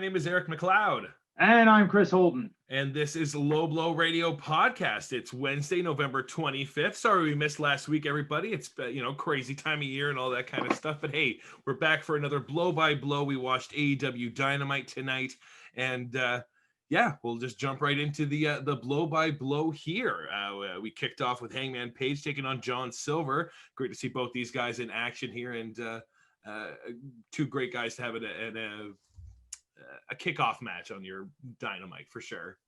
name is Eric McLeod. And I'm Chris Holden. And this is LowBlowRadio podcast. It's Wednesday, November 25th. Sorry we missed last week, everybody. It's, crazy time of year and all that kind of stuff. But hey, we're back for another blow by blow. We watched AEW Dynamite tonight. And we'll just jump right into the blow by blow here. We kicked off with Hangman Page taking on John Silver. Great to see both these guys in action here. And two great guys to have a kickoff match on your Dynamite for sure.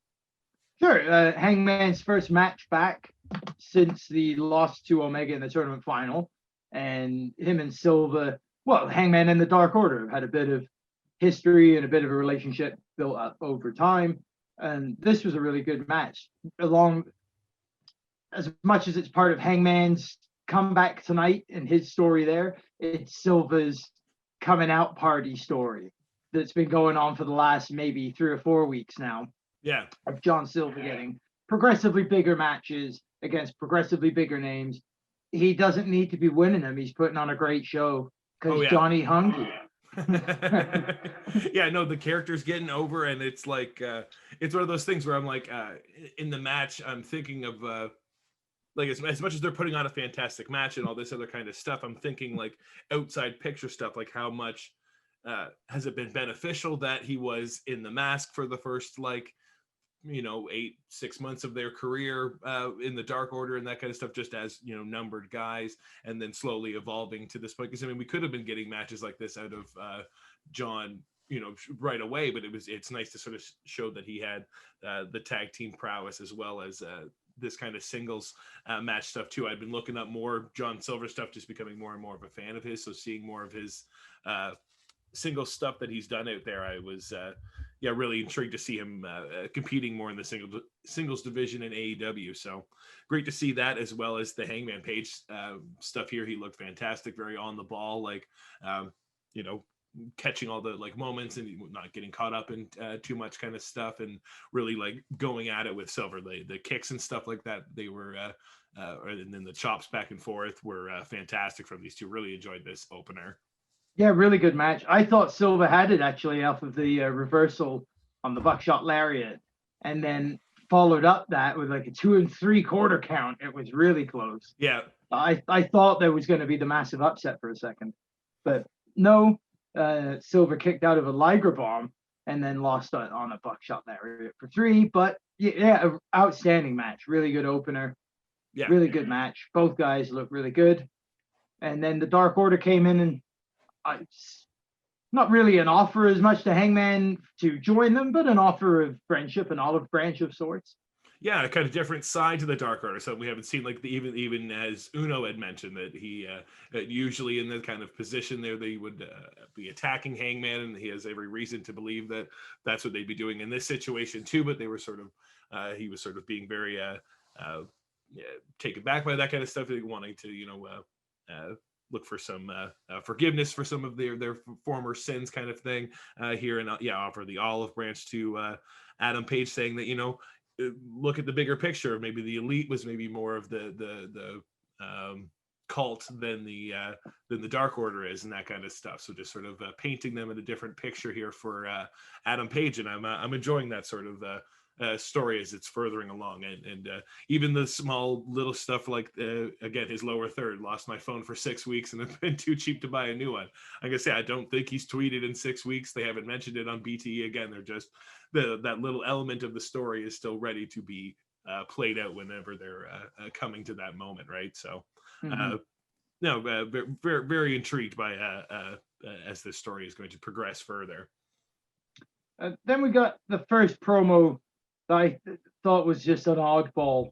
Sure. Hangman's first match back since the loss to Omega in the tournament final. And him and Silva, Hangman and the Dark Order had a bit of history and a bit of a relationship built up over time. And this was a really good match. Along as much as it's part of Hangman's comeback tonight and his story there, it's Silva's coming out party story that's been going on for the last maybe 3 or 4 weeks now. Yeah. Of John Silver getting progressively bigger matches against progressively bigger names. He doesn't need to be winning them. He's putting on a great show because Johnny hungry. The character's getting over, and it's like it's one of those things where I'm like in the match I'm thinking of as much as they're putting on a fantastic match and all this other kind of stuff, I'm thinking like outside picture stuff, like how much has it been beneficial that he was in the mask for the first 6 months of their career in the Dark Order and that kind of stuff, just as numbered guys, and then slowly evolving to this point. Because we could have been getting matches like this out of John right away, but it's nice to sort of show that he had the tag team prowess as well as this kind of singles match stuff too. I've been looking up more John Silver stuff, just becoming more and more of a fan of his, so seeing more of his single stuff that he's done out there, I was really intrigued to see him competing more in the singles division in AEW. So great to see that, as well as the Hangman Page stuff here. He looked fantastic, very on the ball, catching all the moments and not getting caught up in too much kind of stuff, and really going at it with Silver. The kicks and stuff like that, they were and then the chops back and forth were fantastic from these two. Really enjoyed this opener. Yeah, really good match. I thought Silva had it actually off of the reversal on the buckshot lariat, and then followed up that with a 2 3/4 count. It was really close. Yeah. I thought there was going to be the massive upset for a second, but no. Silva kicked out of a Liger bomb and then lost on a buckshot lariat for 3. But outstanding match. Really good opener. Yeah. Really good match. Both guys look really good. And then the Dark Order came in and not really an offer as much to Hangman to join them, but an offer of friendship, an olive branch of sorts. Yeah, a kind of different side to the Dark Order, something we haven't seen. Even as Uno had mentioned, that he usually in the kind of position there, they would be attacking Hangman, and he has every reason to believe that that's what they'd be doing in this situation too. But they were sort of he was sort of being very taken back by that kind of stuff, wanting to look for some forgiveness for some of their former sins, kind of thing here, and offer the olive branch to Adam Page, saying that look at the bigger picture. Maybe the Elite was maybe more of the cult than the Dark Order is, and that kind of stuff. So just sort of painting them in a different picture here for Adam Page, and I'm enjoying that sort of story as it's furthering along, and even the small little stuff again, his lower third, lost my phone for 6 weeks and it's been too cheap to buy a new one. Like I say, I don't think he's tweeted in 6 weeks. They haven't mentioned it on BTE. Again, they're just that little element of the story is still ready to be played out whenever they're coming to that moment, right? So very, very intrigued by as this story is going to progress further. Then we got the first promo that I thought was just an oddball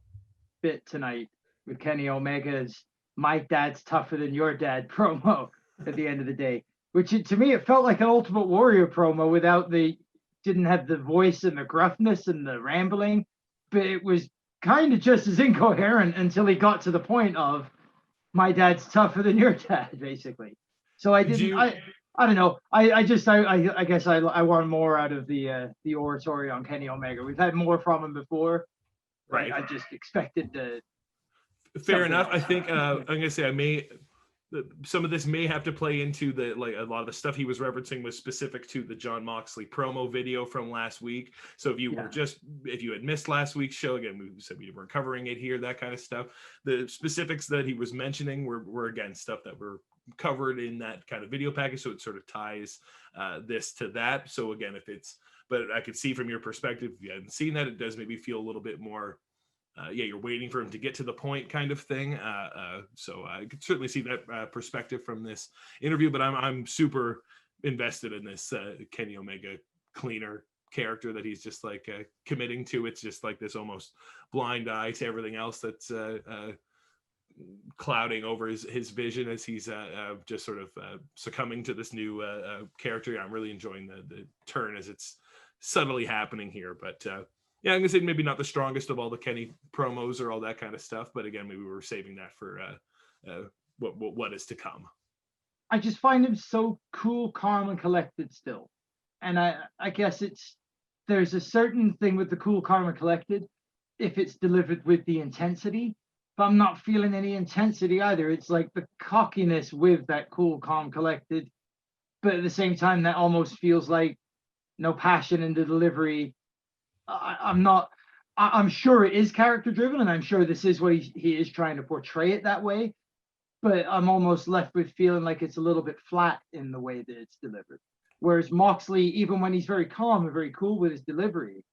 bit tonight, with Kenny Omega's "My dad's tougher than your dad" promo at the end of the day, which to me it felt like an Ultimate Warrior promo without didn't have the voice and the gruffness and the rambling, but it was kind of just as incoherent until he got to the point of "My dad's tougher than your dad," basically. So I didn't. I don't know. I guess I want more out of the oratory on Kenny Omega. We've had more from him before. Right. I just expected the. Fair enough. I think I'm gonna say some of this may have to play into the, like, a lot of the stuff he was referencing was specific to the Jon Moxley promo video from last week. So if you had missed last week's show, again, we said we weren't covering it here, that kind of stuff. The specifics that he was mentioning were again stuff that were covered in that kind of video package. So it sort of ties this to that. So again, but I could see from your perspective, if you hadn't seen that, it does maybe feel a little bit more you're waiting for him to get to the point kind of thing. So I could certainly see that perspective from this interview, but I'm super invested in this Kenny Omega cleaner character that he's just like committing to. It's just like this almost blind eye to everything else that's clouding over his vision as he's just sort of succumbing to this new character. I'm really enjoying the turn as it's subtly happening here, but yeah, I'm gonna say maybe not the strongest of all the Kenny promos or all that kind of stuff, but again, maybe we're saving that for what is to come. I just find him so cool, calm, and collected still, and I guess there's a certain thing with the cool, calm, and collected if it's delivered with the intensity, but I'm not feeling any intensity either. It's like the cockiness with that cool, calm, collected, but at the same time, that almost feels like no passion in the delivery. I'm sure it is character driven, and I'm sure this is what he is trying to portray it that way, but I'm almost left with feeling like it's a little bit flat in the way that it's delivered. Whereas Moxley, even when he's very calm and very cool with his delivery,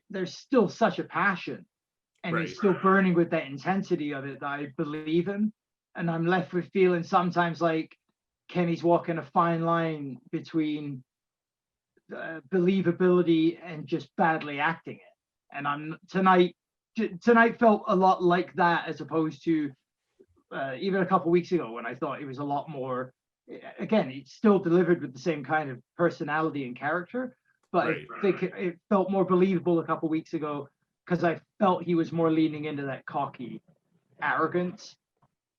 there's still such a passion, and he's still burning with that intensity of it that I believe him. And I'm left with feeling sometimes like Kenny's walking a fine line between believability and just badly acting it. And tonight felt a lot like that, as opposed to even a couple of weeks ago when I thought it was a lot more. Again, it's still delivered with the same kind of personality and character, but I think it felt more believable a couple of weeks ago because I felt he was more leaning into that cocky arrogance.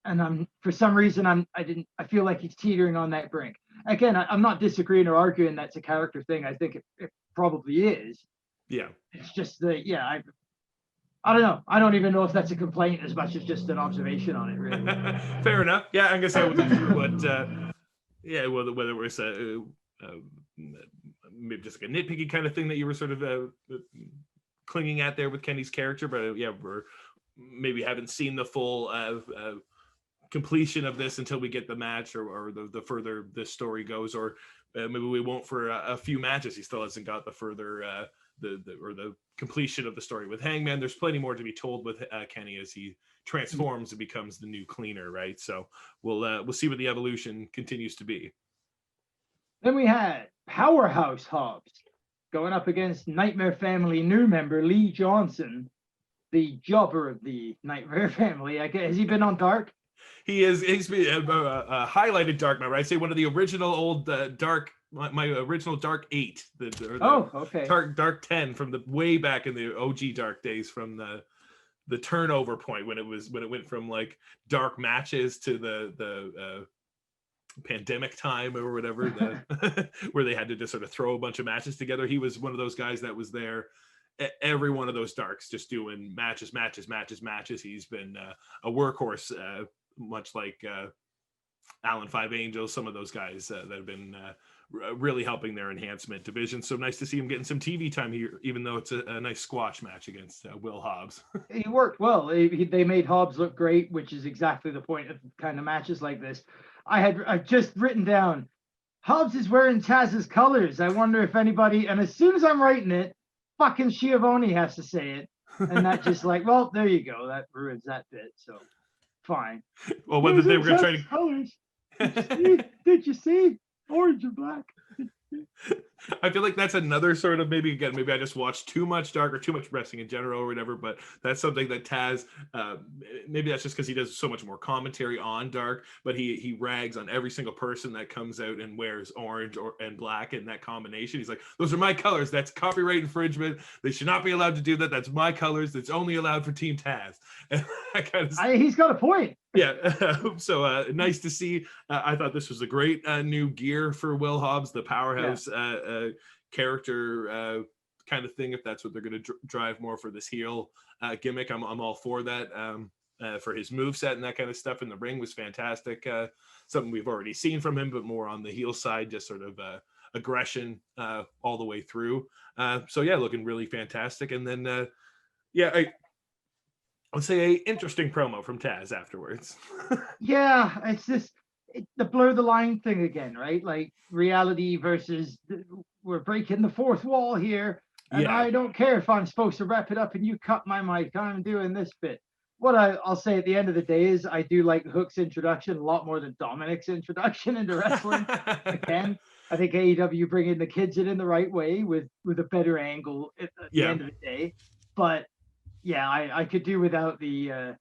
And for some reason I feel like he's teetering on that brink. Again, I'm not disagreeing or arguing that's a character thing. I think it probably is. Yeah. It's just I don't know. I don't even know if that's a complaint as much as just an observation on it, really. Fair enough. Yeah, I'm gonna say I wasn't sure what. Whether it was maybe just like a nitpicky kind of thing that you were sort of clinging at there with Kenny's character, but we're maybe haven't seen the full completion of this until we get the match or the further this story goes, or maybe we won't for a few matches. He still hasn't got the further the completion of the story with Hangman. There's plenty more to be told with Kenny as he transforms and becomes the new cleaner, right? So we'll see what the evolution continues to be. Then we had Powerhouse Hobbs going up against Nightmare Family new member Lee Johnson, the jobber of the Nightmare Family. Has he been on Dark? He's been highlighted Dark, right? I'd say one of the original old Dark, my original Dark 8. Dark 10 from the way back in the OG Dark days, from the turnover point when it went from like dark matches to the pandemic time or whatever, where they had to just sort of throw a bunch of matches together. He was one of those guys that was there every one of those Darks, just doing matches. He's been a workhorse, much like Alan Five Angels, some of those guys that have been really helping their enhancement division. So nice to see him getting some TV time here, even though it's a nice squash match against Will Hobbs. He worked well. They made Hobbs look great, which is exactly the point of kind of matches like this. I've just written down, Hobbs is wearing Taz's colors. I wonder if anybody, and as soon as I'm writing it, fucking Schiavone has to say it. And that just like, well, there you go. That ruins that bit. So fine. Well, whether they were going to try to colors. Did you see? Orange and black. I feel like that's another sort of, maybe I just watched too much Dark or too much wrestling in general or whatever, but that's something that Taz, maybe that's just because he does so much more commentary on Dark, but he rags on every single person that comes out and wears orange and black in that combination. He's like, those are my colors. That's copyright infringement. They should not be allowed to do that. That's my colors. That's only allowed for Team Taz. And he's got a point. Yeah, so nice to see. I thought this was a great new gear for Will Hobbs, the powerhouse character kind of thing. If that's what they're going to drive more for this heel gimmick, I'm all for that. for his moveset and that kind of stuff in the ring was fantastic. Something we've already seen from him, but more on the heel side, just sort of aggression all the way through. So yeah, looking really fantastic. And then I would say a interesting promo from Taz afterwards. Yeah, it's the blur the line thing again, right? Like reality versus we're breaking the fourth wall here, and Yeah. I don't care if I'm supposed to wrap it up and you cut my mic. I'm doing this bit. What I'll say at the end of the day is I do like Hook's introduction a lot more than Dominic's introduction into wrestling. Again, I think AEW bringing the kids in the right way with a better angle at the end of the day. But yeah, I could do without the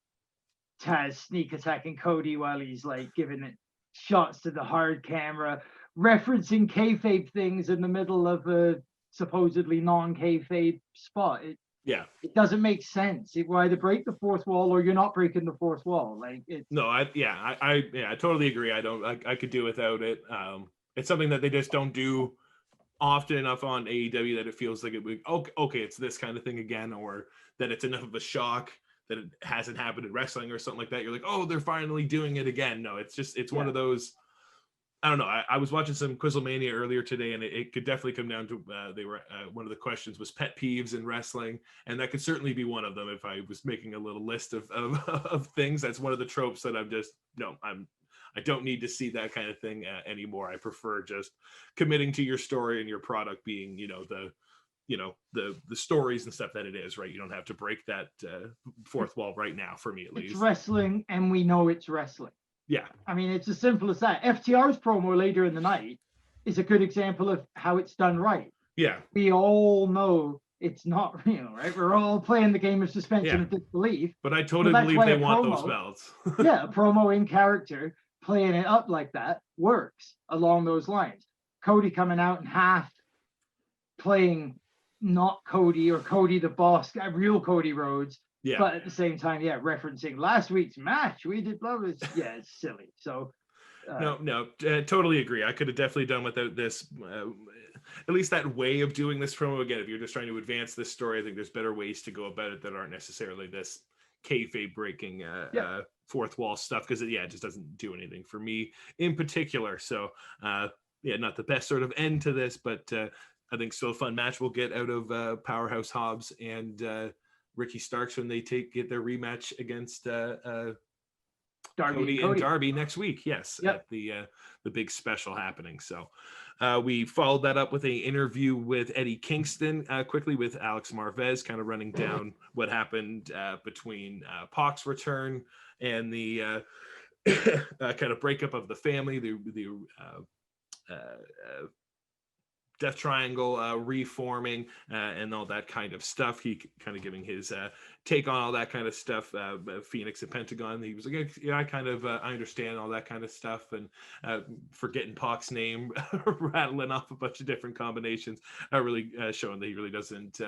Taz sneak attacking Cody while he's like giving it shots to the hard camera, referencing kayfabe things in the middle of a supposedly non-kayfabe spot. It doesn't make sense. It either break the fourth wall or you're not breaking the fourth wall. Like it's I totally agree. I could do without it. It's something that they just don't do often enough on AEW that it feels like it would okay, it's this kind of thing again, or that it's enough of a shock that it hasn't happened in wrestling or something like that. You're like, oh, they're finally doing it again. No, it's one of those. I don't know. I was watching some Quizlemania earlier today, and it could definitely come down to one of the questions was pet peeves in wrestling, and that could certainly be one of them. If I was making a little list of things, that's one of the tropes that I don't need to see that kind of thing anymore. I prefer just committing to your story and your product being, the stories and stuff that it is, right? You don't have to break that fourth wall right now, for me at least. It's wrestling, and we know it's wrestling. Yeah. I mean, it's as simple as that. FTR's promo later in the night is a good example of how it's done right. Yeah. We all know it's not real, right? We're all playing the game of suspension of disbelief. But I totally believe they want those belts. Yeah, a promo in character, playing it up like that works along those lines. Cody coming out in half, playing not Cody or Cody the boss, real Cody Rhodes. Yeah. But at the same time, referencing last week's match, we did love it. Yeah, it's silly. So totally agree. I could have definitely done without this. At least that way of doing this promo again. If you're just trying to advance this story, I think there's better ways to go about it that aren't necessarily this kayfabe breaking fourth wall stuff, because it just doesn't do anything for me in particular. So not the best sort of end to this, but I think still a fun match we'll get out of Powerhouse Hobbs and Ricky Starks when they get their rematch against Cody and Darby next week. Yes, at the big special happening. So we followed that up with an interview with Eddie Kingston quickly with Alex Marvez, kind of running down what happened between Pac's return and the kind of breakup of the family, the Death Triangle reforming and all that kind of stuff. He kind of giving his take on all that kind of stuff. Phoenix and Pentagon. He was like, I kind of I understand all that kind of stuff, and forgetting Pac's name, rattling off a bunch of different combinations, really showing that he really doesn't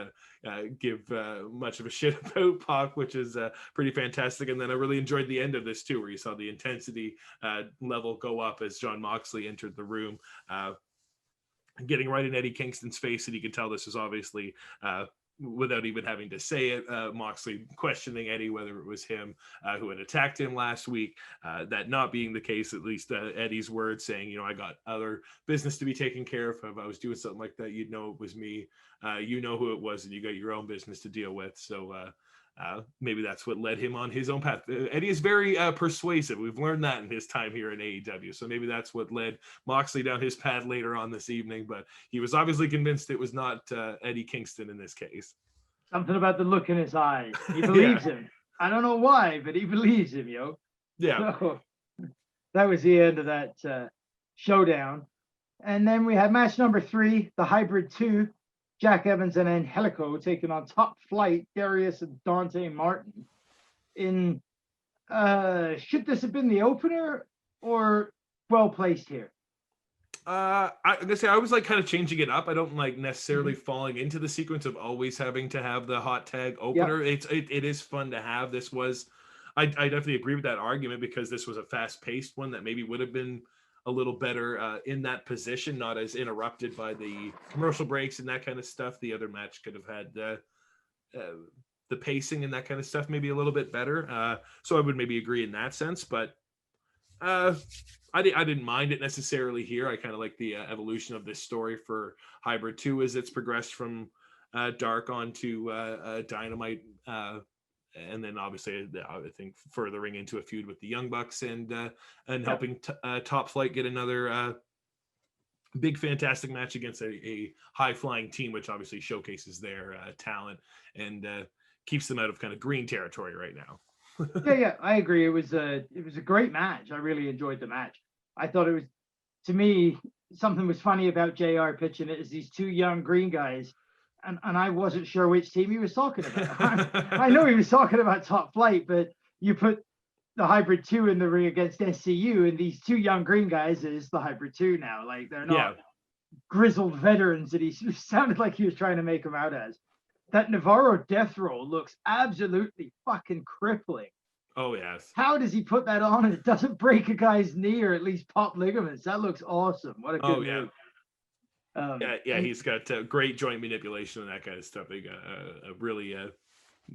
give much of a shit about Pac, which is pretty fantastic. And then I really enjoyed the end of this too, where you saw the intensity level go up as Jon Moxley entered the room. Getting right in Eddie Kingston's face, and you can tell this is obviously, without even having to say it, Moxley questioning Eddie whether it was him who had attacked him last week. That not being the case, at least Eddie's words saying, I got other business to be taken care of. If I was doing something like that, you'd know it was me. You know who it was, and you got your own business to deal with. So maybe that's what led him on his own path. Eddie is very persuasive. We've learned that in his time here in AEW. So maybe that's what led Moxley down his path later on this evening. But he was obviously convinced it was not Eddie Kingston in this case. Something about the look in his eyes. He believes him. I don't know why, but he believes him, yo. Yeah. So, that was the end of that showdown. And then we had match number 3, the Hybrid 2. Jack Evans and Angelico taking on Top Flight, Darius and Dante Martin. In should this have been the opener or well placed here? I'm gonna say I was like kind of changing it up. I don't like necessarily falling into the sequence of always having to have the hot tag opener. It is fun to have. This was, I definitely agree with that argument, because this was a fast paced one that maybe would have been a little better in that position, not as interrupted by the commercial breaks and that kind of stuff. The other match could have had pacing and that kind of stuff maybe a little bit better. So I would maybe agree in that sense, but I didn't mind it necessarily here. I kind of like the evolution of this story for Hybrid 2 as it's progressed from Dark onto Dynamite, and then obviously I think furthering into a feud with the Young Bucks and helping Top Flight get another big fantastic match against a high flying team, which obviously showcases their talent and keeps them out of kind of green territory right now. Yeah, I agree. It was a great match. I really enjoyed the match. I thought it was, to me, something was funny about JR pitching it as these two young green guys, and I wasn't sure which team he was talking about. I know he was talking about Top Flight, but you put the Hybrid 2 in the ring against SCU, and these two young green guys is the Hybrid 2 now. Like, they're not grizzled veterans that he sounded like he was trying to make them out as. That Navarro death roll looks absolutely fucking crippling. Oh, yes. How does he put that on and it doesn't break a guy's knee or at least pop ligaments? That looks awesome. What a good move. He's got great joint manipulation and that kind of stuff. They got really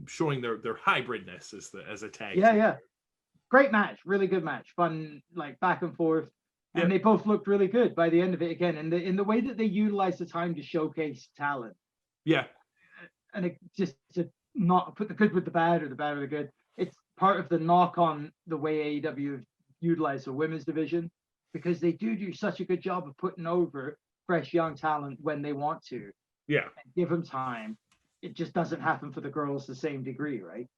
showing their hybridness as a tag team. Yeah. Great match. Really good match. Fun, like back and forth. And they both looked really good by the end of it again. And in the way that they utilize the time to showcase talent. Yeah. And it just to not put the good with the bad or the bad with the good. It's part of the knock on the way AEW have utilized the women's division, because they do such a good job of putting over fresh young talent when they want to. Yeah. And give them time. It just doesn't happen for the girls the same degree, right?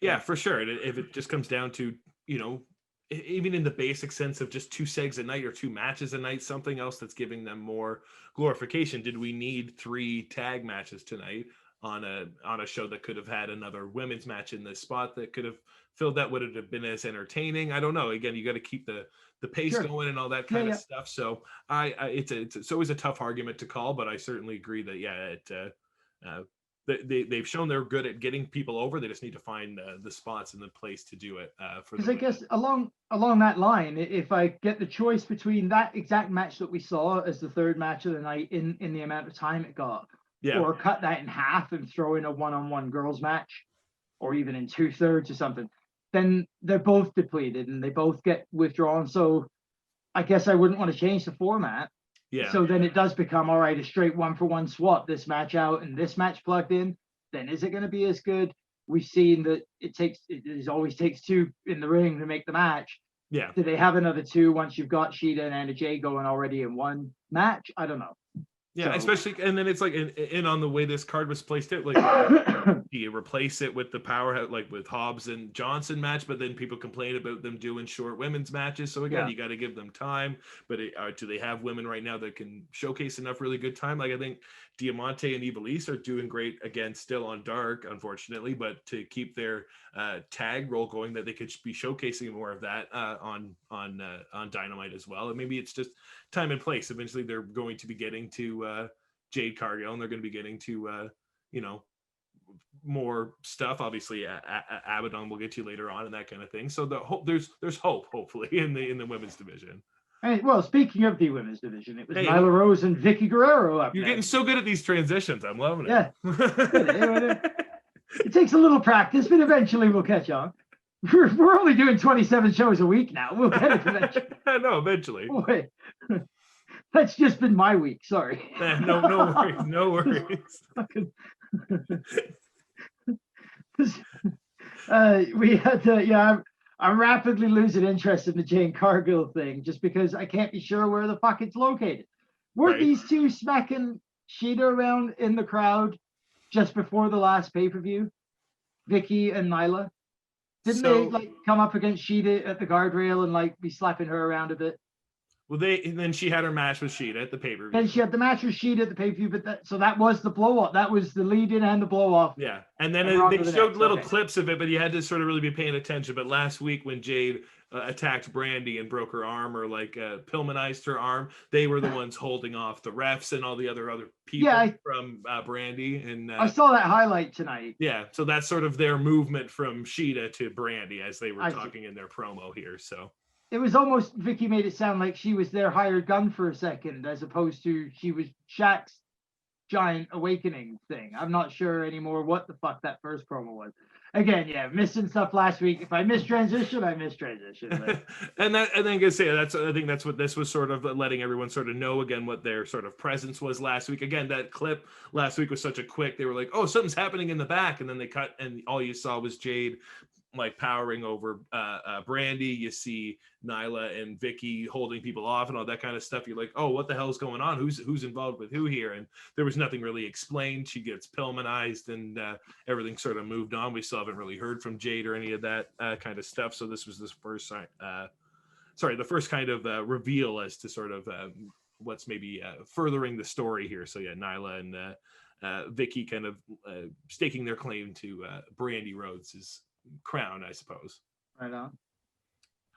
Yeah, for sure. If it just comes down to, even in the basic sense of just 2 segs a night or 2 matches a night, something else that's giving them more glorification. Did we need 3 tag matches tonight on a show that could have had another women's match in this spot that could have filled that? Would it have been as entertaining? I don't know. Again, you got to keep the pace going and all that kind of stuff. So it's always a tough argument to call, but I certainly agree that they've shown they're good at getting people over. They just need to find the spots and the place to do it. Because I guess along that line, if I get the choice between that exact match that we saw as the third match of the night in the amount of time it got, or cut that in half and throw in a one-on-one girls match, or even in 2/3 or something, then they're both depleted and they both get withdrawn. So I guess I wouldn't want to change the format. Yeah. So then it does become, all right, a straight 1-for-1 swap, this match out and this match plugged in. Then is it going to be as good? We've seen that it always takes 2 in the ring to make the match. Yeah. Do they have another 2 once you've got Shida and Anna Jay going already in one match? I don't know. Yeah, especially, and then it's like, in on the way this card was placed out, like, do you replace it with the power, like with Hobbs and Johnson match, but then people complain about them doing short women's matches. So again, you got to give them time, but do they have women right now that can showcase enough really good time? Like, I think Diamante and Ivelisse are doing great, again, still on Dark, unfortunately, but to keep their tag role going, that they could be showcasing more of that on Dynamite as well. And maybe it's just time and place. Eventually they're going to be getting to Jade Cargill, and they're going to be getting to more stuff. Obviously Abaddon we'll get to later on and that kind of thing. So there's hope, hopefully, in the women's division. Hey, well, speaking of the women's division, it was Nyla Rose and Vicky Guerrero up You're getting so good at these transitions. I'm loving it. Yeah. It takes a little practice, but eventually we'll catch on. We're only doing 27 shows a week now. We'll get it eventually. No, eventually. Boy, that's just been my week. Sorry. No worries. No worries. We had to, I'm rapidly losing interest in the Jane Cargill thing just because I can't be sure where the fuck it's located. Weren't these two smacking Shida around in the crowd just before the last pay-per-view? Vicky and Nyla? Didn't they come up against Shida at the guardrail and be slapping her around a bit? Well, and then she had her match with Shida at the pay-per-view. Then she had the match with Shida at the pay-per-view, but that was the blow-off. That was the lead-in and the blow-off. Yeah, and then they showed little clips of it, but you had to sort of really be paying attention. But last week when Jade attacked Brandy and broke her arm, or Pillmanized her arm, they were the ones holding off the refs and all the other people from Brandy. And I saw that highlight tonight. Yeah, so that's sort of their movement from Shida to Brandy as they were talking in their promo here. So it was almost, Vicky made it sound like she was their hired gun for a second, as opposed to she was Shaq's giant awakening thing. I'm not sure anymore what the fuck that first promo was. Again, yeah, missing stuff last week. If I miss transition, I miss transition. and then I can say I think that's what this was sort of letting everyone sort of know again what their sort of presence was last week. Again, that clip last week was such a quick. They were like, "Oh, something's happening in the back," and then they cut, and all you saw was Jade like powering over Brandy. You see Nyla and Vicky holding people off and all that kind of stuff. You're like, oh, what the hell's going on? Who's involved with who here? And there was nothing really explained. She gets Pillmanized and everything sort of moved on. We still haven't really heard from Jade or any of that kind of stuff. So this was the first kind of reveal as to sort of what's maybe furthering the story here. So yeah, Nyla and Vicky kind of staking their claim to Brandy Rhodes' crown, I suppose. Right on.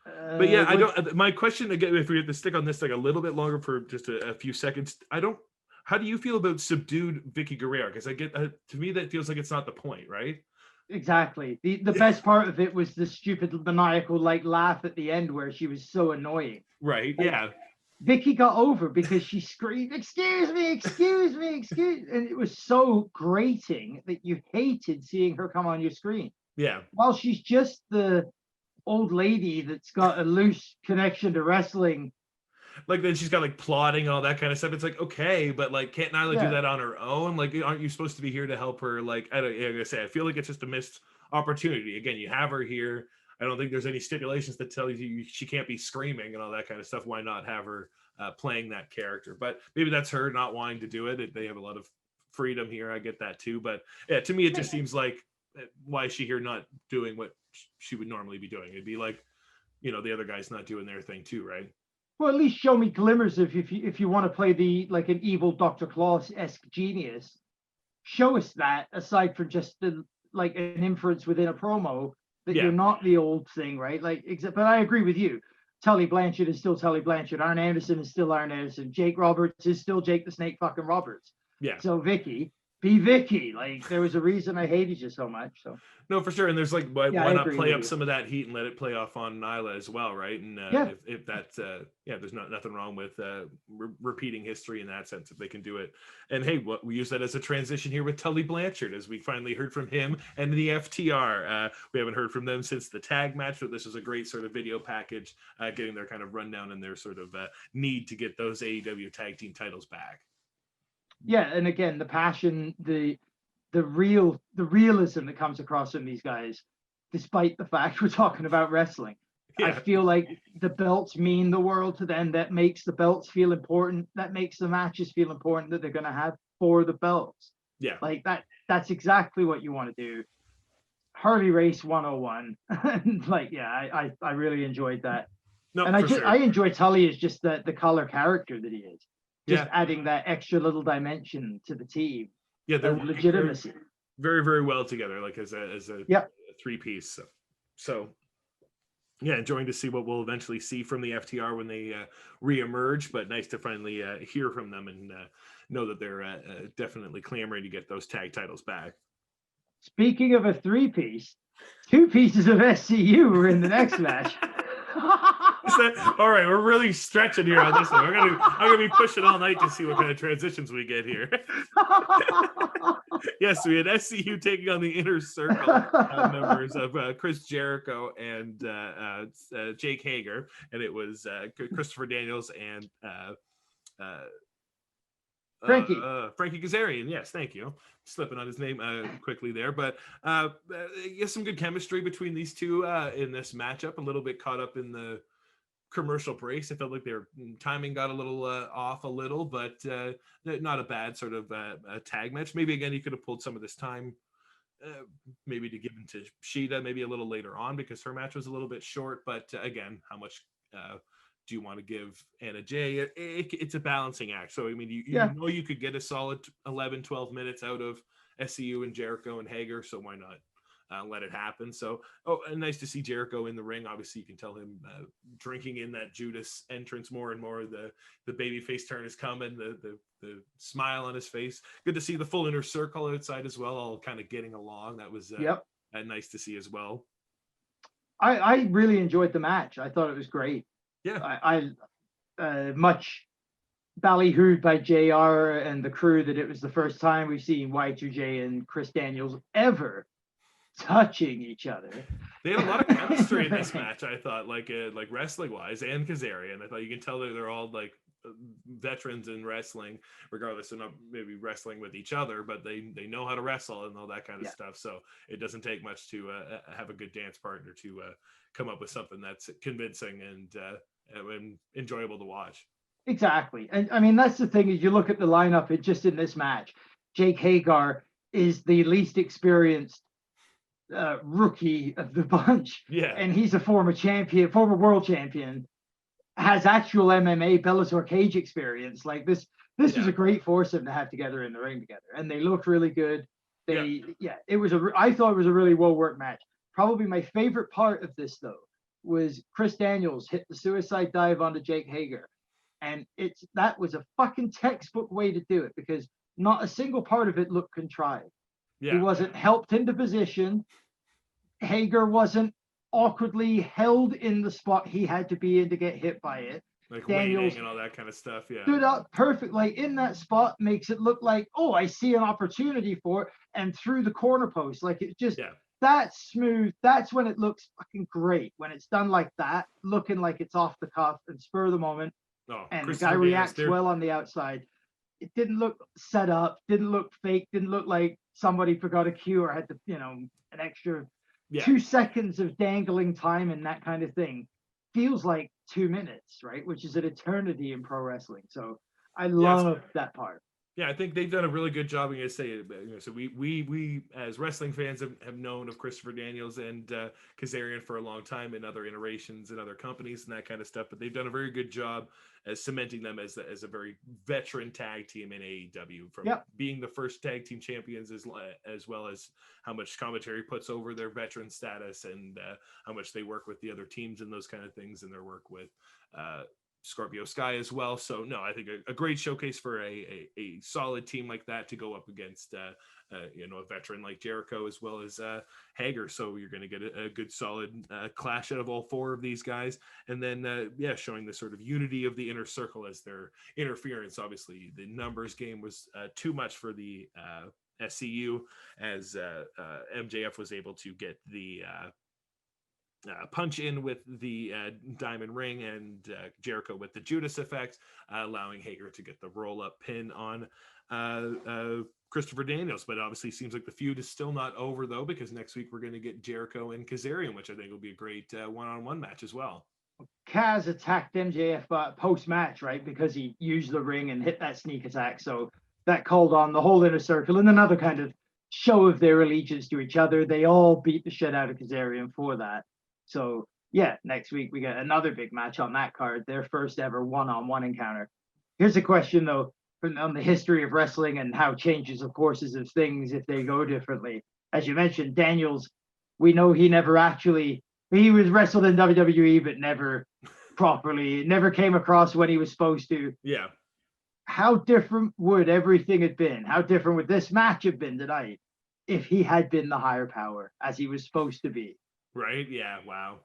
But yeah, I don't. My question again, if we have to stick on this like a little bit longer for just a few seconds, I don't. How do you feel about subdued Vicky Guerrero? Because I get to me that feels like it's not the point, right? Exactly. The best part of it was the stupid maniacal like laugh at the end where she was so annoying. Right. Like, yeah. Vicky got over because she screamed, "Excuse me, excuse me, excuse," and it was so grating that you hated seeing her come on your screen. Yeah. While she's just the old lady that's got a loose connection to wrestling. Like then she's got like plotting and all that kind of stuff. It's like, okay, but like can't Nyla do that on her own? Like, aren't you supposed to be here to help her? Like, I don't, like I say, I feel like it's just a missed opportunity. Again, you have her here. I don't think there's any stipulations that tell you she can't be screaming and all that kind of stuff. Why not have her playing that character? But maybe that's her not wanting to do it. They have a lot of freedom here. I get that too. But yeah, to me, it just seems like, why is she here not doing what she would normally be doing? It'd be like, the other guy's not doing their thing too, right? Well, at least show me glimmers of if you want to play the like an evil Dr. Claus-esque genius, show us that aside from just the like an inference within a promo that you're not the old thing, right? Like, but I agree with you. Tully Blanchard is still Tully Blanchard. Arn Anderson is still Arn Anderson. Jake Roberts is still Jake the Snake fucking Roberts. Yeah. So Vicky, be Vicky. Like, there was a reason I hated you so much. So no, for sure. And there's like, why not play up some of that heat and let it play off on Nyla as well, right? And if that's there's nothing wrong with repeating history in that sense if they can do it. And hey, we use that as a transition here with Tully Blanchard as we finally heard from him and the FTR. We haven't heard from them since the tag match, but this was a great sort of video package, getting their kind of rundown and their sort of need to get those AEW tag team titles back. Yeah, and again, the passion, the realism that comes across from these guys, despite the fact we're talking about wrestling. Yeah. I feel like the belts mean the world to them. That makes the belts feel important. That makes the matches feel important that they're going to have for the belts. Yeah. Like that's exactly what you want to do. Harley Race 101. I really enjoyed that. No, and I enjoy Tully as just the color character that he is. Just adding that extra little dimension to the team. Yeah, they're legitimacy. Very, very well together, like as a three-piece. So yeah, enjoying to see what we'll eventually see from the FTR when they reemerge, but nice to finally hear from them and know that they're definitely clamoring to get those tag titles back. Speaking of a three-piece, two pieces of SCU were in the next match. All right, we're really stretching here on this one. I'm gonna be pushing all night to see what kind of transitions we get here. Yes, we had SCU taking on the Inner Circle members of Chris Jericho and Jake Hager, and it was Christopher Daniels and Frankie Kazarian. Yes, thank you. Slipping on his name quickly there, but some good chemistry between these two in this matchup. A little bit caught up in the commercial breaks. I felt like their timing got a little off a little, but not a bad sort of a tag match. Maybe again, you could have pulled some of this time maybe to give it to Shida maybe a little later on because her match was a little bit short, but again, how much do you want to give Anna Jay? It's a balancing act. So, I mean, you know you could get a solid 11, 12 minutes out of SCU and Jericho and Hager, so why not let it happen? So, and nice to see Jericho in the ring. Obviously, you can tell him drinking in that Judas entrance more and more. The babyface turn is coming, the smile on his face. Good to see the full Inner Circle outside as well, all kind of getting along. That was nice to see as well. I really enjoyed the match. I thought it was great. Yeah, I much ballyhooed by JR and the crew that it was the first time we've seen Y2J and Chris Daniels ever touching each other. They had a lot of chemistry in this match, I thought, like wrestling wise, and Kazarian. I thought you can tell that they're all like veterans in wrestling, regardless of not maybe wrestling with each other, but they know how to wrestle and all that kind of stuff. So it doesn't take much to have a good dance partner to come up with something that's convincing and enjoyable to watch. Exactly. And I mean, that's the thing, is you look at the lineup, it just in this match, Jake Hagar is the least experienced rookie of the bunch. Yeah. And he's a former world champion, has actual MMA Bellator cage experience. Like this was a great foursome to have together in the ring together. And they looked really good. I thought it was a really well worked match. Probably my favorite part of this though was Chris Daniels hit the suicide dive onto Jake Hager. And that was a fucking textbook way to do it, because not a single part of it looked contrived. Yeah. He wasn't helped into position. Hager wasn't awkwardly held in the spot he had to be in to get hit by it. Like Daniels waiting and all that kind of stuff. Yeah. Stood up perfectly in that spot, makes it look like, oh, I see an opportunity for it, and through the corner post. Like it just that's smooth. That's when it looks fucking great. When it's done like that, looking like it's off the cuff and spur of the moment. Oh, and the guy reacts well on the outside. It didn't look set up, didn't look fake, didn't look like somebody forgot a cue or had to, an extra 2 seconds of dangling time and that kind of thing. Feels like 2 minutes, right? Which is an eternity in pro wrestling. So I love that part. Yeah, I think they've done a really good job. I'm going to say, so we as wrestling fans have known of Christopher Daniels and Kazarian for a long time in other iterations and other companies and that kind of stuff. But they've done a very good job as cementing them as a very veteran tag team in AEW, from being the first tag team champions as well as how much commentary puts over their veteran status and how much they work with the other teams and those kind of things, and their work with Scorpio Sky as well. So no, I think a great showcase for a solid team like that to go up against a veteran like Jericho as well as Hager. So you're going to get a good solid clash out of all four of these guys, and then showing the sort of unity of the inner circle as their interference. Obviously the numbers game was too much for the SCU, as MJF was able to get the punch in with the diamond ring, and Jericho with the Judas effect, allowing Hager to get the roll-up pin on Christopher Daniels. But obviously seems like the feud is still not over though, because next week we're going to get Jericho and Kazarian, which I think will be a great one-on-one match as well. Kaz attacked MJF post-match, right, because he used the ring and hit that sneak attack. So that called on the whole inner circle and another kind of show of their allegiance to each other. They all beat the shit out of Kazarian for that. So yeah, next week we get another big match on that card, their first ever one-on-one encounter. Here's a question though, on the history of wrestling and how changes of courses of things if they go differently. As you mentioned, Daniels, we know he was wrestled in WWE, but never came across when he was supposed to. Yeah. How different would everything have been? How different would this match have been tonight if he had been the higher power as he was supposed to be? Right. Yeah. Wow.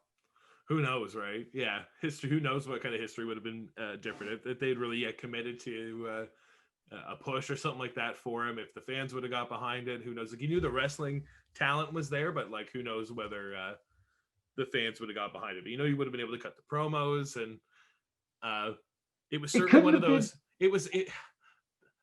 Who knows? Right. Yeah. History. Who knows what kind of history would have been different if they'd really committed to a push or something like that for him. If the fans would have got behind it, who knows? Like, you knew the wrestling talent was there, but like, who knows whether the fans would have got behind it. But you would have been able to cut the promos, and it was certainly one of those.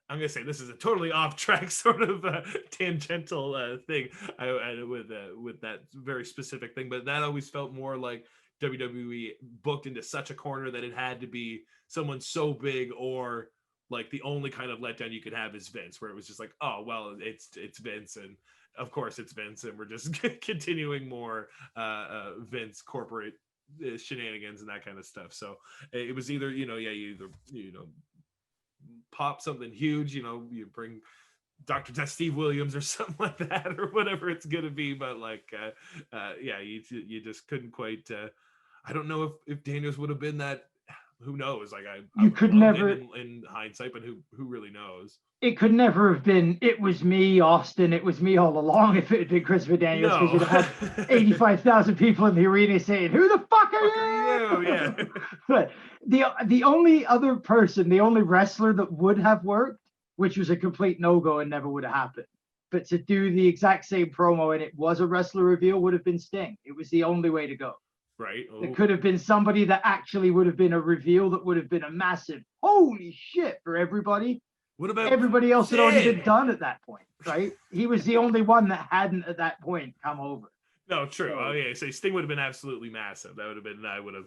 I'm going to say this is a totally off track sort of tangential thing with that very specific thing. But that always felt more like WWE booked into such a corner that it had to be someone so big, or like the only kind of letdown you could have is Vince, where it was just like, oh, well, it's Vince, and of course it's Vince, and we're just continuing more Vince corporate shenanigans and that kind of stuff. So it was either, pop something huge, you bring Dr. Death Steve Williams or something like that, or whatever it's gonna be, but like you just couldn't quite I don't know if Daniels would have been that who knows? Like You could never in hindsight, but who really knows? It could never have been, it was me, Austin, it was me all along if it had been Christopher Daniels, because you'd have had 85,000 people in the arena saying, who the fuck are you? Yeah. But the only other person, the only wrestler that would have worked, which was a complete no-go and never would have happened, but to do the exact same promo and it was a wrestler reveal, would have been Sting. It was the only way to go. Right. It could have been somebody that actually would have been a reveal that would have been a massive holy shit for everybody. What about everybody else had already been done at that point, right? He was the only one that hadn't at that point come over. No, true. Oh yeah, so Sting would have been absolutely massive. That would have been. I would have,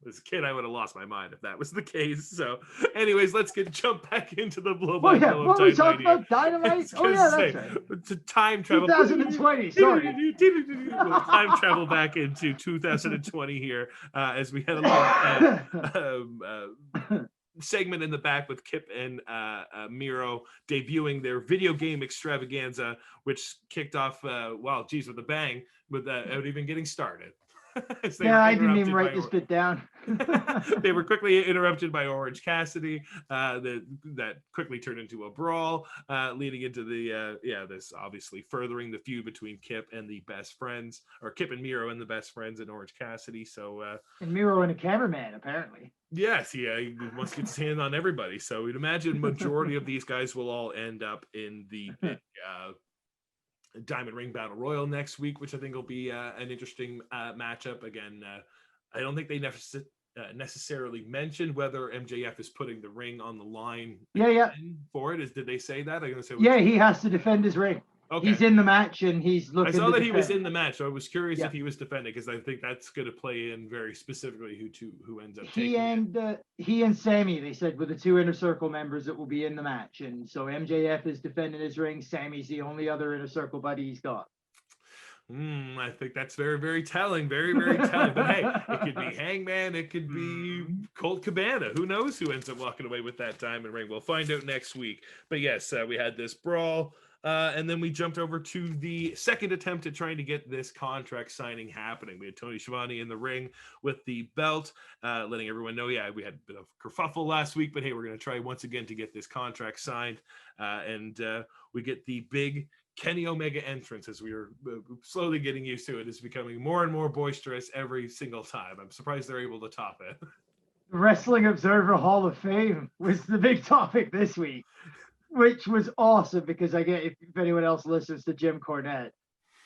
as a kid, I would have lost my mind if that was the case. So, anyways, let's jump back into the blow by blow. What we talking about? Dynamite? Oh yeah, that's right. To time travel. 2020. Sorry. Time travel back into 2020 here as we had a little segment in the back with Kip and Miro debuting their video game extravaganza, which kicked off with a bang without even getting started. I didn't even write this bit down. They were quickly interrupted by Orange Cassidy. That quickly turned into a brawl, leading into this obviously furthering the feud between Kip and the best friends, or Kip and Miro and the best friends, and Orange Cassidy. So and Miro and a cameraman apparently. Yes, he wants to get his hand on everybody. So we'd imagine majority of these guys will all end up in the big Diamond Ring Battle Royal next week, which I think will be an interesting matchup. Again, I don't think they necessarily mentioned whether MJF is putting the ring on the line for it. Did they say that? I'm gonna say he has to defend his ring. Okay. He's in the match and he's looking. I saw that he was in the match, so I was curious if he was defending, because I think that's going to play in very specifically who ends up taking it. He and Sammy, they said, were the two Inner Circle members that will be in the match, and so MJF is defending his ring. Sammy's the only other Inner Circle buddy he's got. I think that's very, very telling. Very, very telling. But hey, it could be Hangman. It could be Colt Cabana. Who knows who ends up walking away with that diamond ring? We'll find out next week. But yes, we had this brawl. And then we jumped over to the second attempt at trying to get this contract signing happening. We had Tony Schiavone in the ring with the belt, letting everyone know, we had a bit of kerfuffle last week, but hey, we're going to try once again to get this contract signed. And we get the big Kenny Omega entrance as we are slowly getting used to it. It's becoming more and more boisterous every single time. I'm surprised they're able to top it. Wrestling Observer Hall of Fame was the big topic this week, which was awesome because if anyone else listens to Jim Cornette,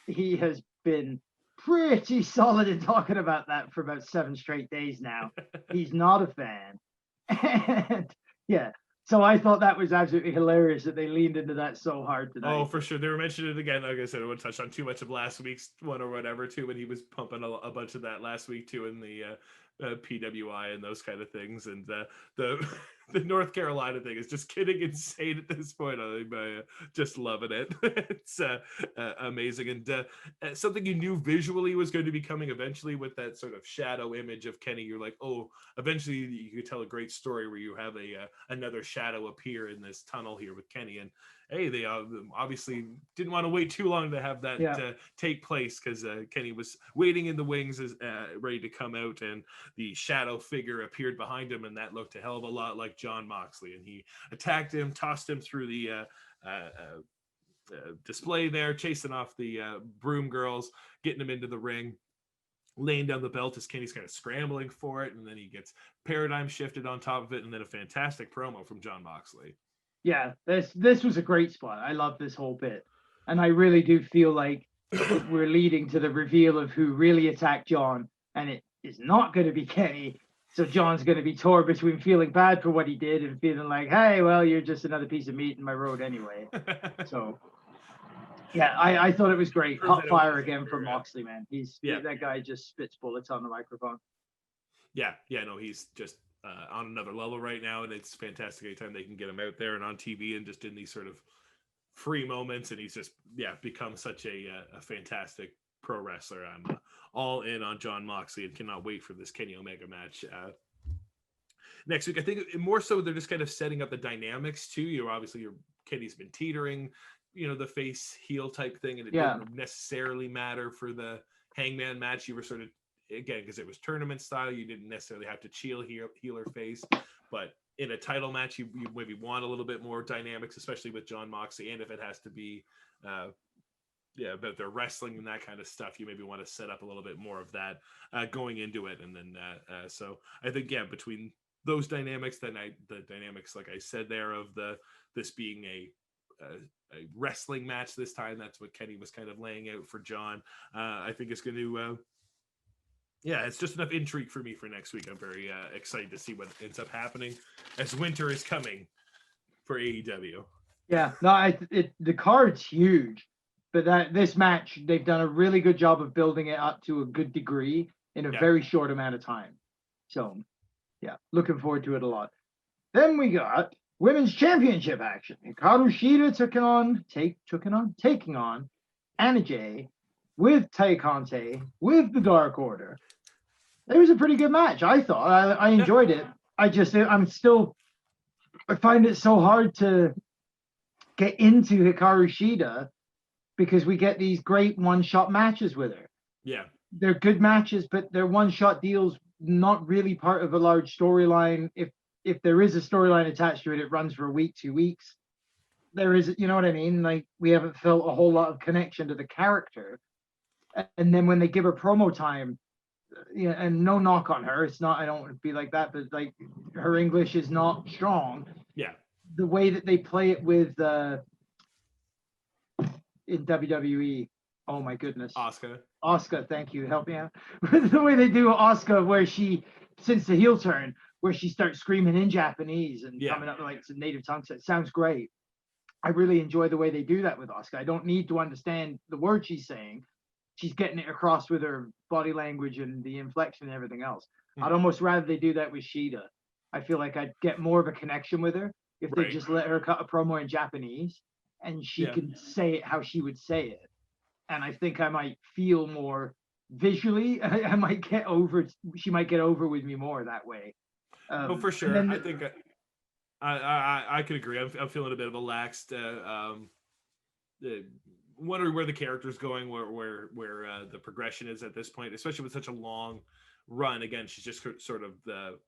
he has been pretty solid in talking about that for about 7 straight days now. He's not a fan. And so I thought that was absolutely hilarious that they leaned into that so hard tonight. Oh, for sure. They were mentioning it again. Like I said, I wouldn't touch on too much of last week's one or whatever too, but he was pumping a bunch of that last week too in the PWI and those kind of things. And the North Carolina thing is just getting insane at this point. I'm just loving it. It's amazing. And something you knew visually was going to be coming eventually with that sort of shadow image of Kenny. You're like, oh, eventually you could tell a great story where you have another shadow appear in this tunnel here with Kenny. And hey, they obviously didn't want to wait too long to have that take place, because Kenny was waiting in the wings, ready to come out, and the shadow figure appeared behind him, and that looked a hell of a lot like Jon Moxley. And he attacked him, tossed him through the display there, chasing off the broom girls, getting him into the ring, laying down the belt as Kenny's kind of scrambling for it, and then he gets paradigm shifted on top of it, and then a fantastic promo from Jon Moxley. Yeah, this was a great spot. I love this whole bit. And I really do feel like we're leading to the reveal of who really attacked Jon, and it is not going to be Kenny. So Jon's going to be torn between feeling bad for what he did and feeling like, hey, well, you're just another piece of meat in my road anyway. So, I thought it was great. Hot fire again from Moxley, man. That guy just spits bullets on the microphone. No, he's just on another level right now, and it's fantastic anytime they can get him out there and on TV and just in these sort of free moments, and he's just become such a fantastic pro wrestler. I'm all in on Jon Moxley and cannot wait for this Kenny Omega match next week. I think more so they're just kind of setting up the dynamics too. Obviously Kenny's been teetering, the face heel type thing, and it didn't necessarily matter for the Hangman match. You were sort of again, because it was tournament style, you didn't necessarily have to heel or face, but in a title match, you maybe want a little bit more dynamics, especially with Jon Moxley, and if it has to be, about their wrestling and that kind of stuff, you maybe want to set up a little bit more of that going into it, and then so I think between those dynamics, then the dynamics, like I said there, of this being a wrestling match this time, that's what Kenny was kind of laying out for John. I think it's going to. It's just enough intrigue for me for next week. I'm very excited to see what ends up happening as winter is coming for AEW. Yeah, no, the card's huge, but this match, they've done a really good job of building it up to a good degree in a very short amount of time. So, yeah, looking forward to it a lot. Then we got women's championship action. Hikarushimada taking on Anna Jay with Tay Conte with the Dark Order. It was a pretty good match, I thought. I enjoyed it. I find it so hard to get into Hikaru Shida because we get these great one-shot matches with her. Yeah. They're good matches, but they're one-shot deals, not really part of a large storyline. If there is a storyline attached to it, it runs for a week, 2 weeks. There is, you know what I mean? Like, we haven't felt a whole lot of connection to the character. And then when they give her promo time, and no knock on her, it's not, I don't want to be like that, but like, her English is not strong. Yeah. The way that they play it with in WWE, oh my goodness, Asuka, thank you, help me out. The way they do Asuka, where she, since the heel turn, where she starts screaming in Japanese and coming up with like some native tongue, so it sounds great. I really enjoy the way they do that with Asuka. I don't need to understand the word she's saying. She's getting it across with her body language and the inflection and everything else. I'd almost rather they do that with Shida. I feel like I'd get more of a connection with her if they just let her cut a promo in Japanese and she can say it how she would say it. And I think I might feel more visually. I might get over. She might get over with me more that way. For sure. I think I could agree. I'm feeling a bit of a laxed. Wondering where the character's going, where the progression is at this point, especially with such a long run. Again, she's just sort of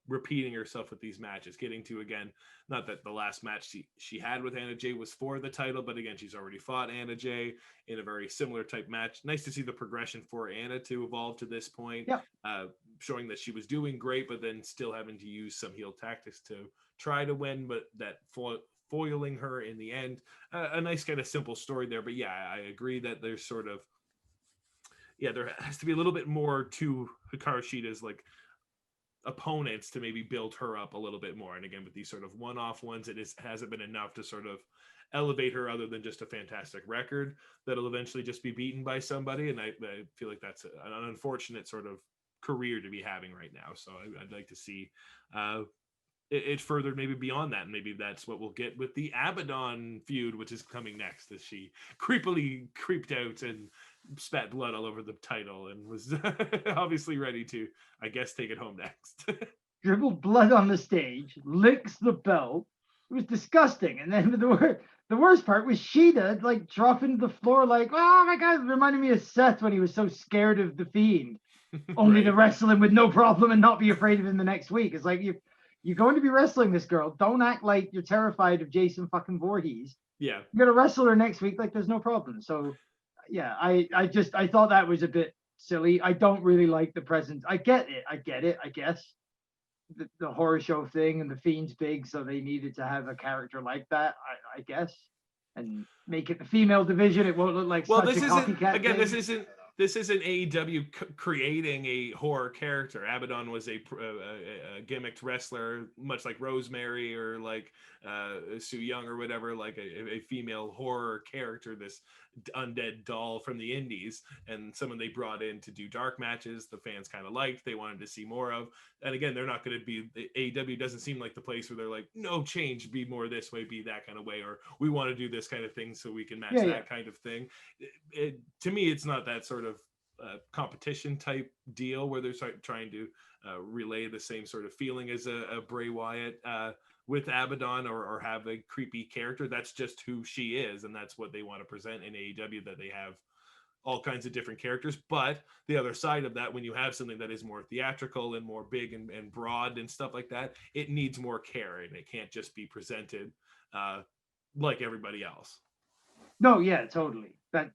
repeating herself with these matches, getting to, again, not that the last match she had with Anna Jay was for the title, but again, she's already fought Anna Jay in a very similar type match. Nice to see the progression for Anna to evolve to this point, showing that she was doing great, but then still having to use some heel tactics to try to win, but that foiling her in the end. A nice kind of simple story there, but I agree that there's sort of there has to be a little bit more to Hikaru Shida's like opponents to maybe build her up a little bit more. And again, with these sort of one-off ones, hasn't been enough to sort of elevate her other than just a fantastic record that'll eventually just be beaten by somebody. And I feel like that's an unfortunate sort of career to be having right now. So I'd like to see it further, maybe beyond that, and maybe that's what we'll get with the Abaddon feud, which is coming next, as she creepily creeped out and spat blood all over the title and was obviously ready to, I guess, take it home next. Dribbled blood on the stage, licks the belt. It was disgusting. And then the worst part was Shida like dropping to the floor like, oh my God, it reminded me of Seth when he was so scared of the Fiend, only to wrestle him with no problem and not be afraid of him the next week. It's like, you're going to be wrestling this girl. Don't act like you're terrified of Jason fucking Voorhees. Yeah. You're going to wrestle her next week like there's no problem. So, yeah, I thought that was a bit silly. I don't really like the presence. I get it, I guess. The horror show thing and the Fiend's big, so they needed to have a character like that, I guess. And make it the female division. It won't look like such a copycat thing. This isn't AEW creating a horror character. Abaddon was a gimmicked wrestler, much like Rosemary or like Sue Young or whatever, like a female horror character, this undead doll from the indies, and someone they brought in to do dark matches the fans kind of liked, they wanted to see more of. And again, they're not going to be, AEW doesn't seem like the place where they're like, no, change, be more this way, be that kind of way, or we want to do this kind of thing so we can match that kind of thing. To me, it's not that sort of competition type deal where they're trying to relay the same sort of feeling as a Bray Wyatt with Abaddon, or have a creepy character. That's just who she is, and that's what they want to present in AEW, that they have all kinds of different characters. But the other side of that, when you have something that is more theatrical and more big and broad and stuff like that, it needs more care, and it can't just be presented like everybody else. No, yeah, totally. That,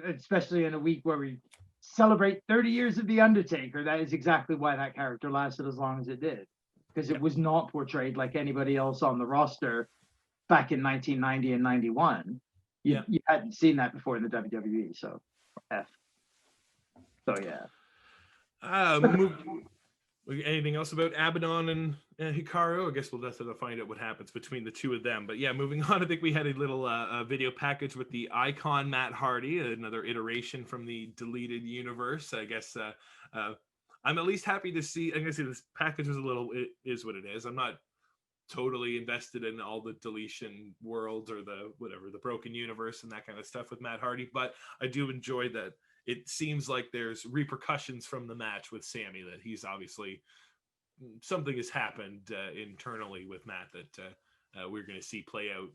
especially in a week where we celebrate 30 years of The Undertaker, that is exactly why that character lasted as long as it did. Because it was not portrayed like anybody else on the roster back in 1990 and 91. You hadn't seen that before in the WWE, so F. So yeah. Anything else about Abaddon and Hikaru? I guess we'll just have to find out what happens between the two of them. But yeah, moving on, I think we had a little video package with the icon Matt Hardy, another iteration from the deleted universe. I guess I'm at least happy to see. I'm gonna say this package was it is what it is. I'm not totally invested in all the deletion worlds or the broken universe and that kind of stuff with Matt Hardy, but I do enjoy that. It seems like there's repercussions from the match with Sammy, that he's obviously something has happened internally with Matt that we're going to see play out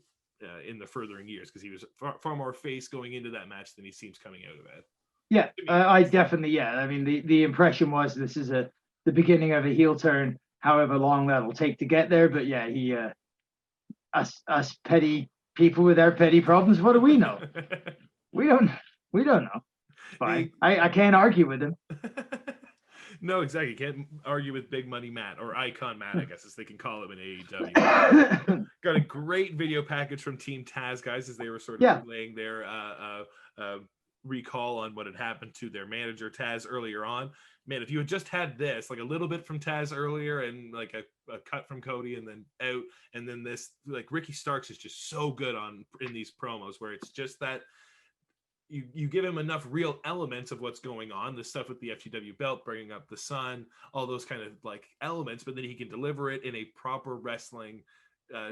in the furthering years, because he was far more face going into that match than he seems coming out of it. Yeah, I definitely, I mean, the impression was this is the beginning of a heel turn, however long that'll take to get there. But yeah, he us petty people with our petty problems, what do we know? we don't know. Fine. I can't argue with him. No, exactly. You can't argue with Big Money Matt, or Icon Matt, I guess, as they can call him in AEW. Got a great video package from Team Taz, guys, as they were sort of relaying their recall on what had happened to their manager Taz earlier on. Man, if you had just had this, like a little bit from Taz earlier and like a cut from Cody and then out, and then this, like Ricky Starks is just so good in these promos where it's just that you give him enough real elements of what's going on, the stuff with the FTW belt, bringing up the sun, all those kind of like elements, but then he can deliver it in a proper wrestling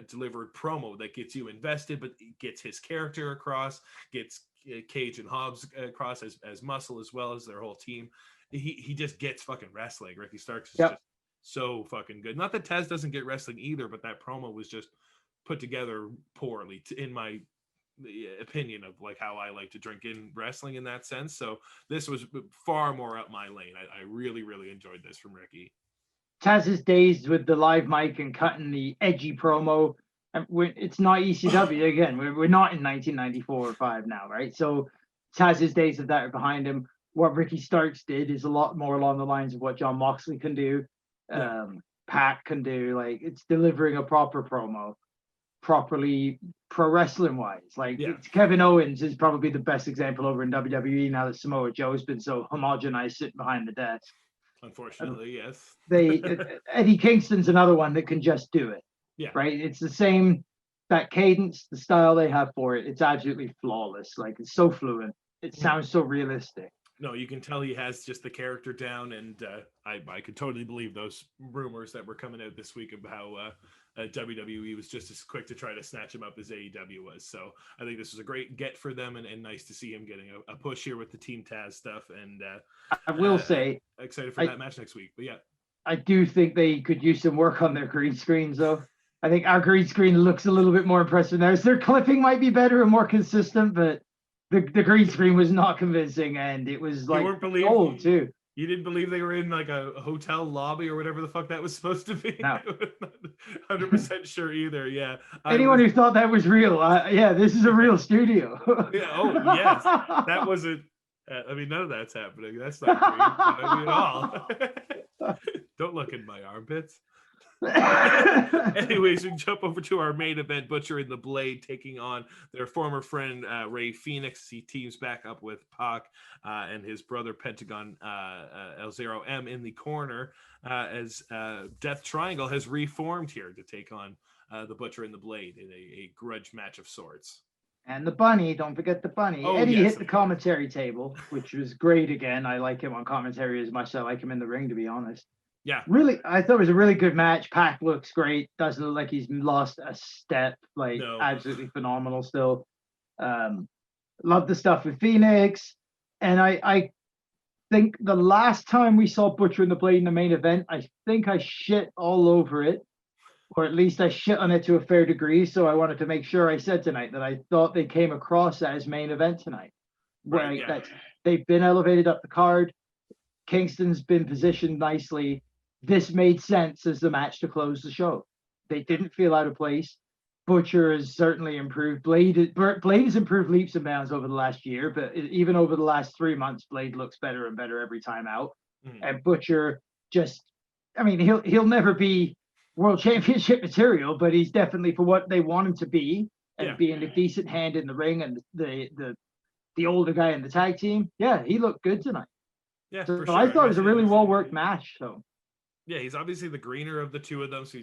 delivered promo that gets you invested, but gets his character across, gets Cage and Hobbs across as Muscle, as well as their whole team. He just gets fucking wrestling. Ricky Starks is just so fucking good. Not that Taz doesn't get wrestling either, but that promo was just put together poorly, in my opinion of like how I like to drink in wrestling in that sense. So this was far more up my lane. I really, really enjoyed this from Ricky. Taz's days with the live mic and cutting the edgy promo, it's not ECW again. We're not in 1994 or 5 now, right? So Taz's days of that are behind him. What Ricky Starks did is a lot more along the lines of what John Moxley can do, Pat can do. Like, it's delivering a proper promo, properly pro wrestling wise. Like Kevin Owens is probably the best example over in WWE now that Samoa Joe's been so homogenized sitting behind the desk. Unfortunately, yes. Eddie Kingston's another one that can just do it. Yeah. Right. It's the same, that cadence, the style they have for it. It's absolutely flawless. Like, it's so fluent. It sounds so realistic. No, you can tell he has just the character down, and I could totally believe those rumors that were coming out this week of how WWE was just as quick to try to snatch him up as AEW was. So I think this was a great get for them, and nice to see him getting a push here with the Team Taz stuff. And I will say, excited for that match next week. But yeah, I do think they could use some work on their green screens, though. I think our green screen looks a little bit more impressive now. Their clipping might be better and more consistent, but the green screen was not convincing, and it was like old too. You didn't believe they were in like a hotel lobby or whatever the fuck that was supposed to be? No. 100% sure either, yeah. Anyone who thought that was real, this is a real studio. Yeah, oh, yes. That wasn't, I mean, none of that's happening. That's not green at all. Don't look in my armpits. Anyways, we can jump over to our main event, Butcher and the Blade taking on their former friend Ray Phoenix. He teams back up with Pac and his brother Pentagon L0M in the corner as Death Triangle has reformed here to take on the Butcher and the Blade in a grudge match of sorts. And the bunny, don't forget the bunny. Eddie hit the commentary table, which was great again. I like him on commentary as much as I like him in the ring, to be honest. Yeah. Really, I thought it was a really good match. Pac looks great. Doesn't look like he's lost a step. Like, absolutely phenomenal still. Love the stuff with Phoenix. And I think the last time we saw Butcher and the Blade in the main event, I think I shit all over it. Or at least I shit on it to a fair degree. So I wanted to make sure I said tonight that I thought they came across as main event tonight. Right, yeah. They've been elevated up the card. Kingston's been positioned nicely. This made sense as the match to close the show. They didn't feel out of place. Butcher has certainly improved. Blade has improved leaps and bounds over the last year, but even over the last 3 months, Blade looks better and better every time out. And Butcher just, I mean, he'll never be world championship material, but he's definitely for what they want him to be, and being a decent hand in the ring and the older guy in the tag team. Yeah, he looked good tonight. Yeah, so for sure. I thought it was a really well worked match. So yeah, he's obviously the greener of the two of them, so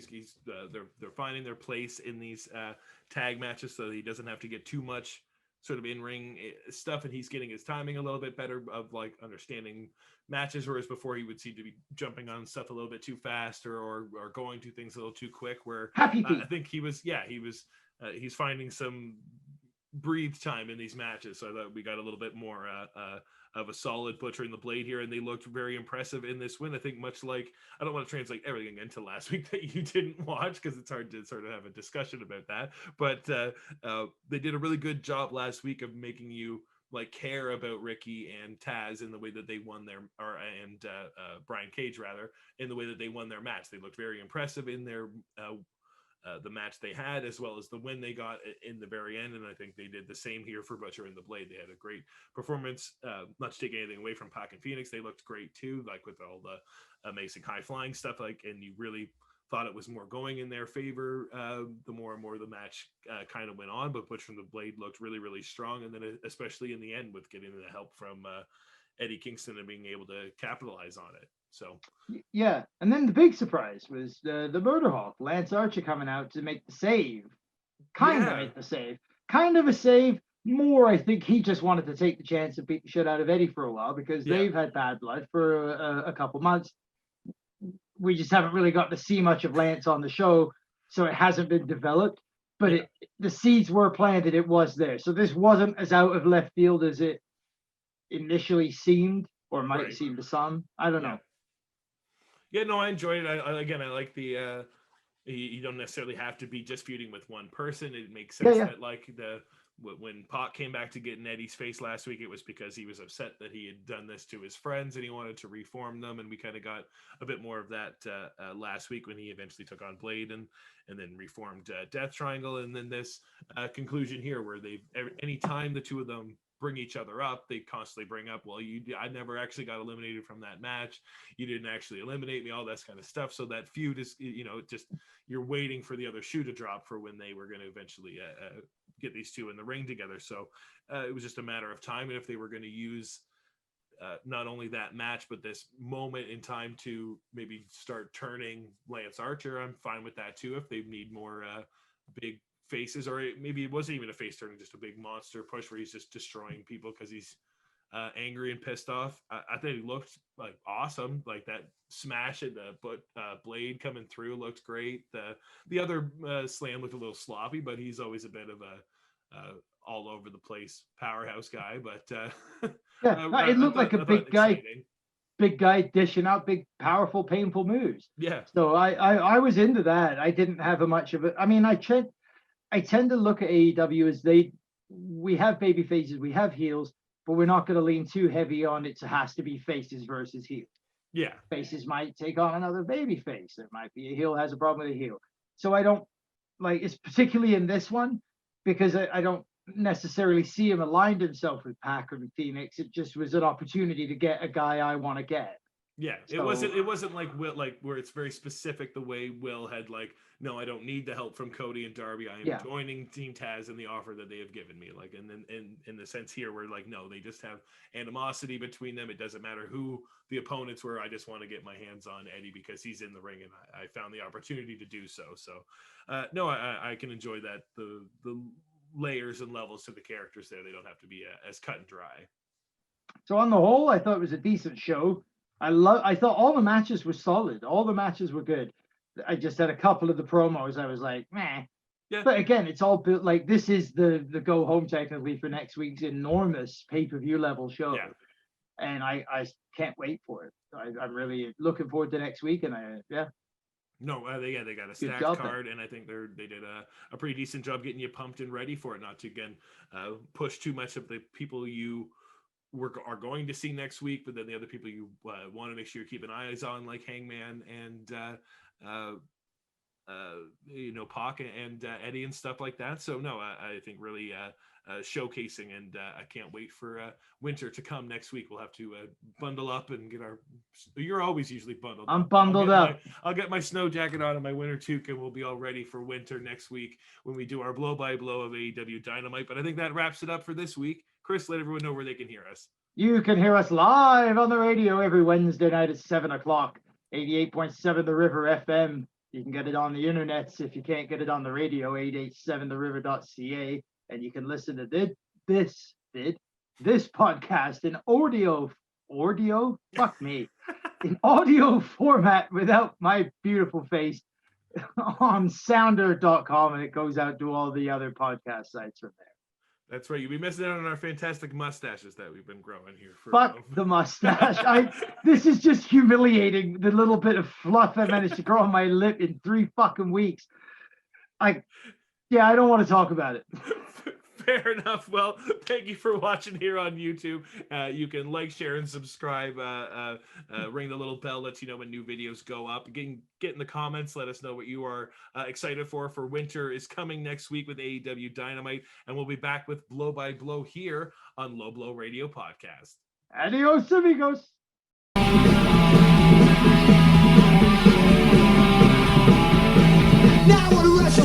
they're finding their place in these tag matches, so he doesn't have to get too much sort of in-ring stuff, and he's getting his timing a little bit better of like understanding matches, whereas before he would seem to be jumping on stuff a little bit too fast or going to things a little too quick. Where I think he's finding some breathe time in these matches, so I thought we got a little bit more of a solid Butcher in the Blade here, and they looked very impressive in this win. I think much like, I don't want to translate everything into last week that you didn't watch, because it's hard to sort of have a discussion about that, but they did a really good job last week of making you like care about Ricky and Taz in the way that they won their, and Brian Cage rather, in the way that they won their match. They looked very impressive in their the match they had, as well as the win they got in the very end, and I think they did the same here for Butcher and the Blade. They had a great performance. Not to take anything away from Pac and Phoenix, they looked great too, like with all the amazing high flying stuff, like, and you really thought it was more going in their favor the more and more the match kind of went on. But Butcher and the Blade looked really, really strong, and then especially in the end with getting the help from Eddie Kingston and being able to capitalize on it. So yeah, and then the big surprise was the Murderhawk, Lance Archer, coming out to make the save. Kind of a save. More, I think he just wanted to take the chance and beat the shit out of Eddie for a while, because they've had bad blood for a couple months. We just haven't really got to see much of Lance on the show, so it hasn't been developed. But the seeds were planted. It was there. So this wasn't as out of left field as it initially seemed, or might seem to some. I don't know. Yeah, no, I enjoyed it. I like the you don't necessarily have to be just feuding with one person. It makes sense that like when Pac came back to get in Eddie's face last week, it was because he was upset that he had done this to his friends and he wanted to reform them, and we kind of got a bit more of that last week when he eventually took on Blade and then reformed Death Triangle, and then this conclusion here where anytime the two of them bring each other up, they constantly bring up, well, I never actually got eliminated from that match, you didn't actually eliminate me, all that kind of stuff. So that feud is, just you're waiting for the other shoe to drop for when they were going to eventually get these two in the ring together. So it was just a matter of time, and if they were going to use not only that match but this moment in time to maybe start turning Lance Archer, I'm fine with that too. If they need more big faces, or maybe it wasn't even a face turning, just a big monster push where he's just destroying people because he's angry and pissed off. I think he looked like awesome, like that smash at the Blade coming through looked great. The other slam looked a little sloppy, but he's always a bit of a all over the place powerhouse guy. But it looked like a big guy dishing out big, powerful, painful moves. Yeah. So I was into that. I didn't have a much of it. I mean, I tend to look at AEW as we have baby faces, we have heels, but we're not going to lean too heavy on it. It has to be faces versus heels. Yeah. Faces might take on another baby face. There might be a heel has a problem with a heel. So I don't like, it's particularly in this one, because I don't necessarily see him aligned himself with Pac and Phoenix. It just was an opportunity to get a guy I want to get. Yeah, it wasn't like Will, like where it's very specific the way Will had like, no, I don't need the help from Cody and Darby. I am joining Team Taz in the offer that they have given me. Like, and then in the sense here where like, no, they just have animosity between them. It doesn't matter who the opponents were. I just want to get my hands on Eddie because he's in the ring, and I found the opportunity to do so. So, no, I can enjoy that the layers and levels to the characters there. They don't have to be as cut and dry. So on the whole, I thought it was a decent show. I thought all the matches were solid. All the matches were good. I just had a couple of the promos I was like, meh. Yeah. But again, it's all built like this is the go home technically for next week's enormous pay-per-view level show. Yeah. And I can't wait for it. I'm really looking forward to next week, and No, they got a stacked card, and I think they did a pretty decent job getting you pumped and ready for it. Not to again push too much of the people you are going to see next week, but then the other people you want to make sure you're keeping eyes on, like Hangman and Pac and Eddie and stuff like that. So no, I think really showcasing, and I can't wait for winter to come next week. We'll have to bundle up and get our. You're always usually bundled. I'm bundled up. I'll get my snow jacket on and my winter toque, and we'll be all ready for winter next week when we do our blow by blow of AEW Dynamite. But I think that wraps it up for this week. Chris, let everyone know where they can hear us. You can hear us live on the radio every Wednesday night at 7 o'clock, 88.7 The River FM. You can get it on the internet if you can't get it on the radio, 887theriver.ca. And you can listen to this podcast in audio, fuck me, in audio format without my beautiful face on sounder.com, and it goes out to all the other podcast sites from there. That's right. You'll be missing out on our fantastic mustaches that we've been growing here. Fuck the mustache. This is just humiliating, the little bit of fluff I managed to grow on my lip in 3 fucking weeks. I don't want to talk about it. Fair enough. Well, thank you for watching here on YouTube. You can like, share, and subscribe. Ring the little bell, lets you know when new videos go up. Get in the comments. Let us know what you are excited for. Winter is coming next week with AEW Dynamite, and we'll be back with Blow by Blow here on Low Blow Radio Podcast. Adios, amigos. Now what